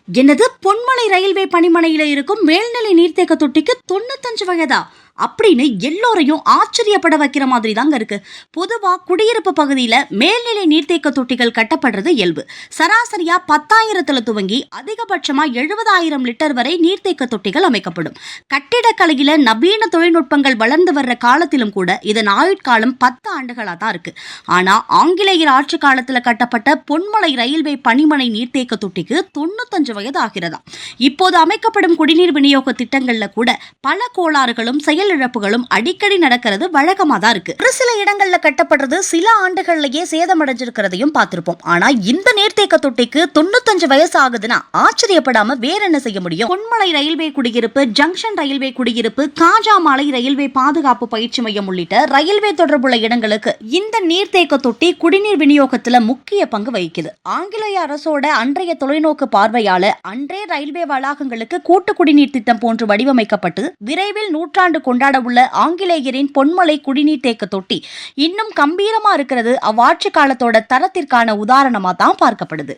என்னது பொன்மலை ரயில்வே பணிமனையில இருக்கும் மேல்நிலை நீர்த்தேக்க தொட்டிக்கு 95 வயதா அப்படின்னு எல்லோரையும் ஆச்சரியப்பட வைக்கிற மாதிரி தாங்க இருக்கு. பொதுவா குடியிருப்பு பகுதியில மேல்நிலை நீர்த்தேக்க தொட்டிகள் கட்டப்படுறது இயல்பு. சராசரியா 10,000 துவங்கி அதிகபட்சமா 70,000 லிட்டர் வரை நீர்த்தேக்க தொட்டிகள் அமைக்கப்படும். கட்டிடக்கலையில நவீன தொழில்நுட்பங்கள் வளர்ந்து வர்ற காலத்திலும் கூட இதன் ஆயுட்காலம் 10 ஆண்டுகளா தான் இருக்கு. ஆனா ஆங்கிலேயர் ஆட்சி காலத்துல கட்டப்பட்ட பொன்மலை ரயில்வே பணிமனை நீர்த்தேக்க தொட்டிக்கு 95 வயது ஆகிறதா. இப்போது அமைக்கப்படும் குடிநீர் விநியோக திட்டங்கள்ல கூட பல கோளாறுகளும் செயலிழப்புகளும் அடிக்கடி நடக்கிறது வழக்கமா தான் இருக்கு. ஒரு சில இடங்கள்ல கட்டப்படுறது சில ஆண்டுகள்லயே சேதமடைஞ்சிருக்கிறதையும் பார்த்திருப்போம். ஆனா இந்த நீர்த்தேக்க தொட்டிக்கு 95 வயசு ஆகுதுன்னா ஆச்சரியப்படாம வேற என்ன செய்ய முடியும்? பொன்மலை ரயில்வே குடியிருப்பு, ஜங்ஷன் ரயில்வே குடியிருப்பு, காஜாமாலை ரயில்வே பாதுகாப்பு பயிற்சி மையம் உள்ளிட்ட ரயில்வே தொடர்புள்ள இடங்களுக்கு இந்த நீர்த்தேக்க தொட்டி குடிநீர் விநியோகத்துல முக்கிய பங்கு வகிக்குது. ஆங்கிலேய அரசோட அன்றைய தொலைநோக்கு பார்வையால அன்றே ரயில்வே வளாகங்களுக்கு கூட்டு குடிநீர் திட்டம் போன்று வடிவமைக்கப்பட்டு விரைவில் நூற்றாண்டு கொண்டாட உள்ள ஆங்கிலேயரின் பொன்மலை குடிநீர் தேக்க தொட்டி இன்னும் கம்பீரமா இருக்கிறது அவ்வாட்சி காலத்தோட தரத்திற்கான உதாரணமா தான் பார்க்கப்படுது.